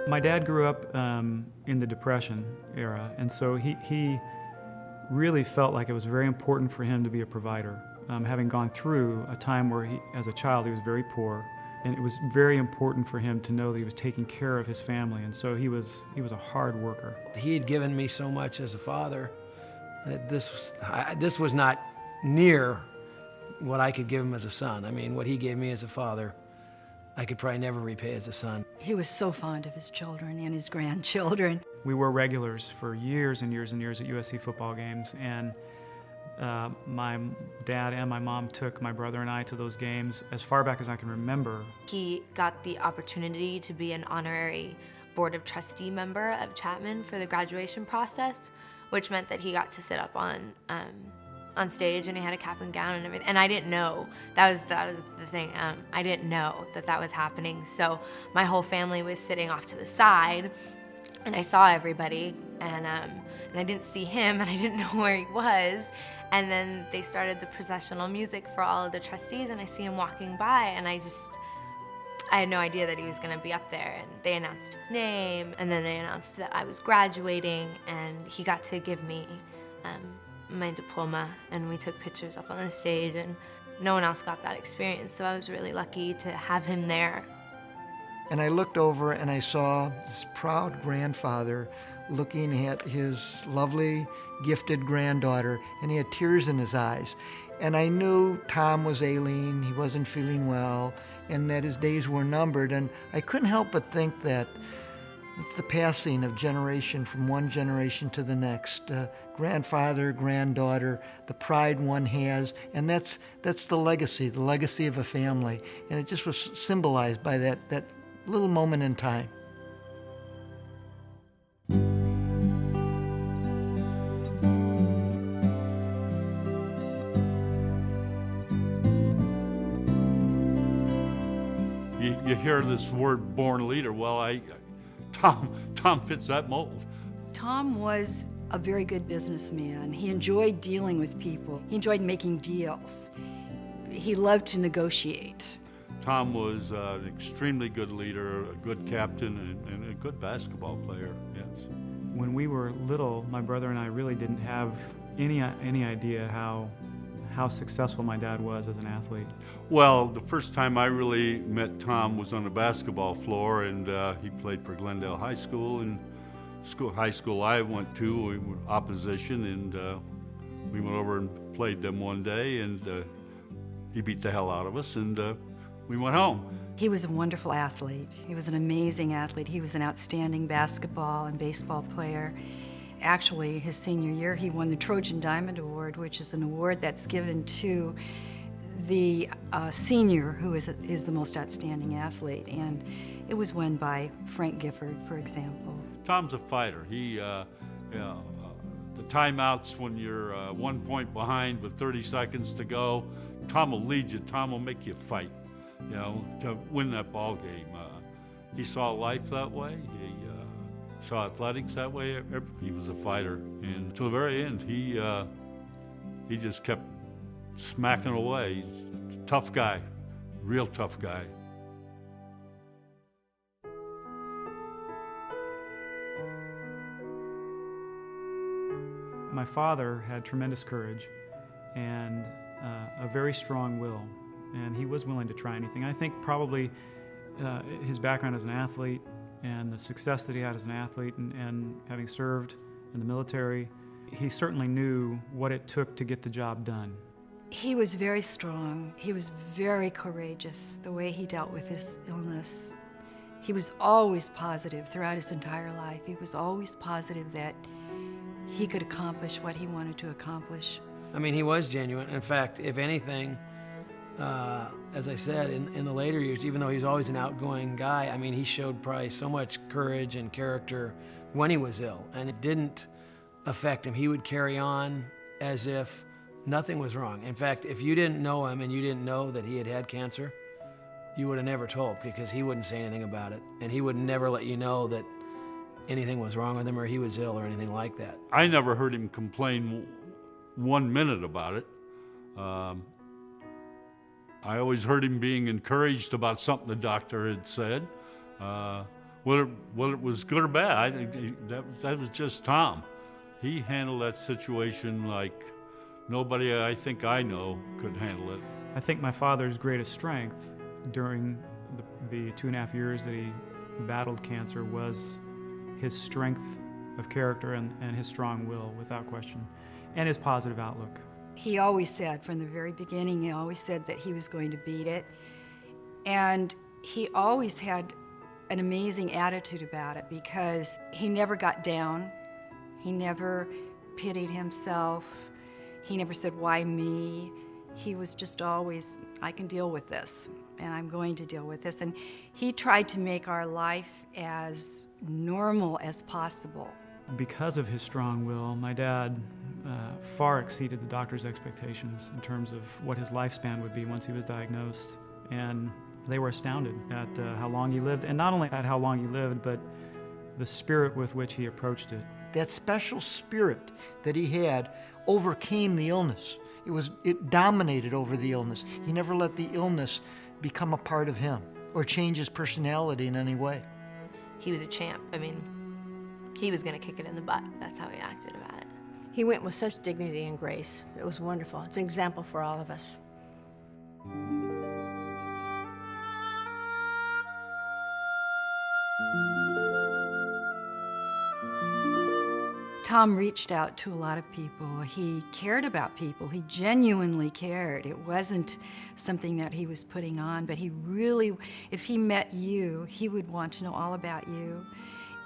My dad grew up in the Depression era, and so he really felt like it was very important for him to be a provider. Having gone through a time where as a child, he was very poor, and it was very important for him to know that he was taking care of his family, and so he was a hard worker. He had given me so much as a father that this was not near what I could give him as a son. I mean, what he gave me as a father, I could probably never repay as a son. He was so fond of his children and his grandchildren. We were regulars for years and years and years at USC football games, and my dad and my mom took my brother and I to those games as far back as I can remember. He got the opportunity to be an honorary Board of Trustee member of Chapman for the graduation process, which meant that he got to sit up on stage, and he had a cap and gown and everything. And I didn't know. That was the thing. I didn't know that was happening. So my whole family was sitting off to the side, and I saw everybody, and I didn't see him, and I didn't know where he was. And then they started the processional music for all of the trustees, and I see him walking by, and I had no idea that he was going to be up there. And they announced his name, and then they announced that I was graduating, and he got to give me my diploma, and we took pictures up on the stage, and no one else got that experience, so I was really lucky to have him there. And I looked over and I saw this proud grandfather looking at his lovely, gifted granddaughter, and he had tears in his eyes. And I knew Tom was ailing, he wasn't feeling well, and that his days were numbered, and I couldn't help but think that it's the passing of generation from one generation to the next. Grandfather, granddaughter, the pride one has, and that's the legacy of a family. And it just was symbolized by that little moment in time. You hear this word born leader. Well, Tom fits that mold. Tom was a very good businessman. He enjoyed dealing with people. He enjoyed making deals. He loved to negotiate. Tom was an extremely good leader, a good captain, and a good basketball player, yes. When we were little, my brother and I really didn't have any idea how successful my dad was as an athlete. Well, the first time I really met Tom was on the basketball floor, and he played for Glendale High School. And high school I went to, we were opposition, and we went over and played them one day, and he beat the hell out of us, and we went home. He was a wonderful athlete. He was an amazing athlete. He was an outstanding basketball and baseball player. Actually, his senior year, he won the Trojan Diamond Award, which is an award that's given to the senior who is the most outstanding athlete, and it was won by Frank Gifford, for example. Tom's a fighter. He, the timeouts when you're 1 point behind with 30 seconds to go, Tom will lead you. Tom will make you fight, to win that ball game. He saw life that way. He saw athletics that way. He was a fighter, and to the very end, he just kept smacking away. He's a tough guy, real tough guy. My father had tremendous courage and a very strong will, and he was willing to try anything. I think probably his background as an athlete and the success that he had as an athlete, and having served in the military, he certainly knew what it took to get the job done. He was very strong. He was very courageous, the way he dealt with his illness. He was always positive throughout his entire life. He was always positive that he could accomplish what he wanted to accomplish. I mean, he was genuine. In fact, if anything, As I said, in the later years, even though he was always an outgoing guy, I mean, he showed probably so much courage and character when he was ill, and it didn't affect him. He would carry on as if nothing was wrong. In fact, if you didn't know him and you didn't know that he had had cancer, you would have never told, because he wouldn't say anything about it, and he would never let you know that anything was wrong with him or he was ill or anything like that. I never heard him complain 1 minute about it. I always heard him being encouraged about something the doctor had said. Whether it was good or bad, that was just Tom. He handled that situation like nobody I think I know could handle it. I think my father's greatest strength during the 2.5 years that he battled cancer was his strength of character and his strong will, without question, and his positive outlook. He always said, from the very beginning, he always said that he was going to beat it. And he always had an amazing attitude about it, because he never got down. He never pitied himself. He never said, why me? He was just always, I can deal with this, and I'm going to deal with this. And he tried to make our life as normal as possible. Because of his strong will, my dad far exceeded the doctor's expectations in terms of what his lifespan would be once he was diagnosed. And they were astounded at how long he lived, and not only at how long he lived, but the spirit with which he approached it. That special spirit that he had overcame the illness. It dominated over the illness. He never let the illness become a part of him or change his personality in any way. He was a champ. I mean, he was going to kick it in the butt. That's how he acted about it. He went with such dignity and grace. It was wonderful. It's an example for all of us. Tom reached out to a lot of people. He cared about people. He genuinely cared. It wasn't something that he was putting on, but he really, if he met you, he would want to know all about you,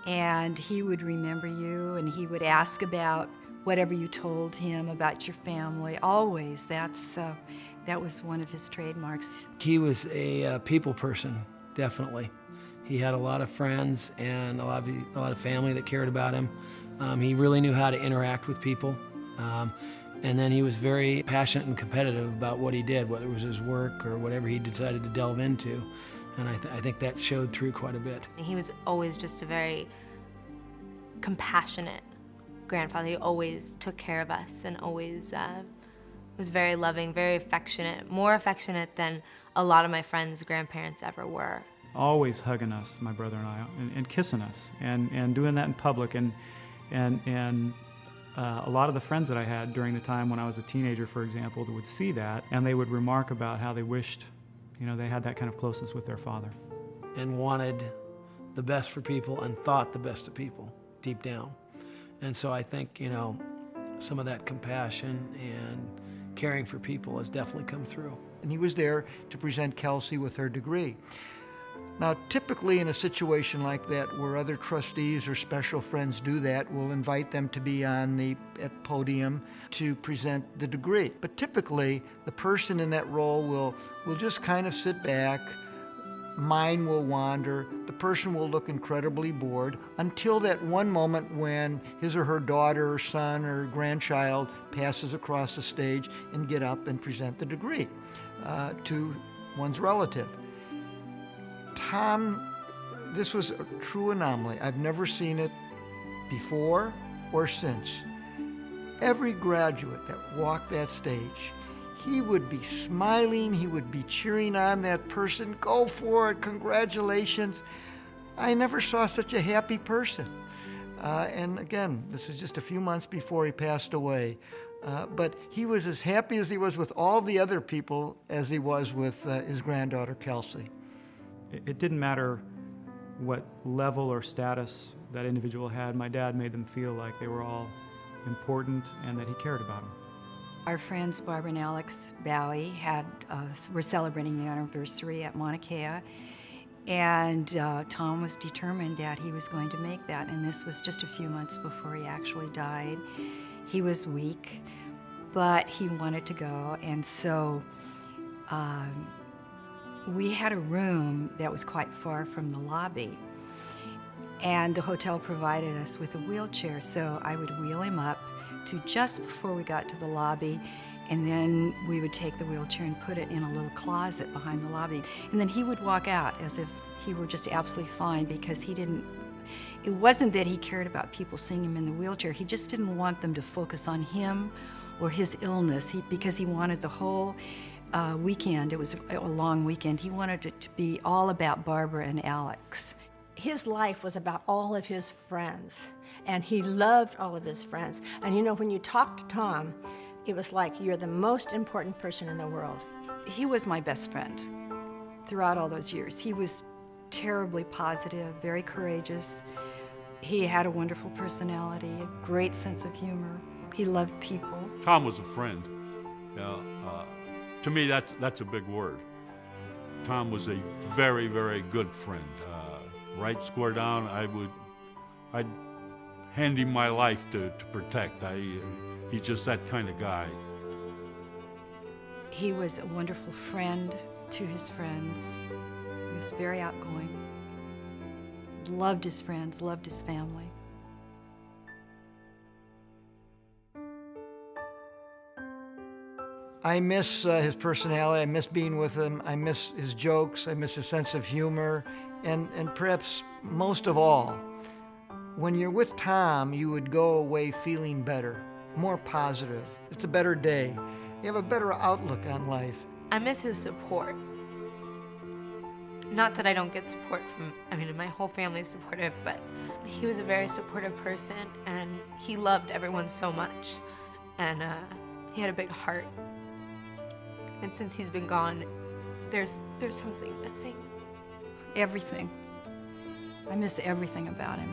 and he would remember you, and he would ask about whatever you told him about your family. Always. That was one of his trademarks. He was a people person, definitely. He had a lot of friends and a lot of family that cared about him. He really knew how to interact with people. And then he was very passionate and competitive about what he did, whether it was his work or whatever he decided to delve into. And I think that showed through quite a bit. He was always just a very compassionate grandfather. He always took care of us and always was very loving, very affectionate, more affectionate than a lot of my friends' grandparents ever were. Always hugging us, my brother and I, and kissing us, and doing that in public. And a lot of the friends that I had during the time when I was a teenager, for example, that would see that, and they would remark about how they wished, they had that kind of closeness with their father. And wanted the best for people and thought the best of people deep down. And so I think, some of that compassion and caring for people has definitely come through. And he was there to present Kelsey with her degree. Now, typically in a situation like that where other trustees or special friends do that, we'll invite them to be on the podium to present the degree. But typically, the person in that role will just kind of sit back, mind will wander, the person will look incredibly bored until that one moment when his or her daughter or son or grandchild passes across the stage and get up and present the degree to one's relative. Tom, this was a true anomaly. I've never seen it before or since. Every graduate that walked that stage, he would be smiling, he would be cheering on that person. Go for it, congratulations. I never saw such a happy person. And again, this was just a few months before he passed away. But he was as happy as he was with all the other people as he was with his granddaughter, Kelsey. It didn't matter what level or status that individual had. My dad made them feel like they were all important and that he cared about them. Our friends Barbara and Alex Bowie were celebrating the anniversary at Mauna Kea, and Tom was determined that he was going to make that, and this was just a few months before he actually died. He was weak, but he wanted to go, and so we had a room that was quite far from the lobby, and the hotel provided us with a wheelchair, so I would wheel him up to just before we got to the lobby, and then we would take the wheelchair and put it in a little closet behind the lobby, and then he would walk out as if he were just absolutely fine, because it wasn't that he cared about people seeing him in the wheelchair, he just didn't want them to focus on him or his illness, because he wanted the whole weekend, it was a long weekend, he wanted it to be all about Barbara and Alex. His life was about all of his friends, and he loved all of his friends. And you know, when you talk to Tom, it was like you're the most important person in the world. He was my best friend throughout all those years. He was terribly positive, very courageous. He had a wonderful personality, a great sense of humor. He loved people. Tom was a friend. To me, that's a big word. Tom was a very, very good friend. Right square down, I'd hand him my life to protect. He's just that kind of guy. He was a wonderful friend to his friends. He was very outgoing. Loved his friends, loved his family. I miss his personality. I miss being with him. I miss his jokes. I miss his sense of humor. And perhaps most of all, when you're with Tom, you would go away feeling better, more positive. It's a better day. You have a better outlook on life. I miss his support. Not that I don't get support from, my whole family's supportive, but he was a very supportive person, and he loved everyone so much. And he had a big heart. And since he's been gone, there's something missing. Everything. I miss everything about him.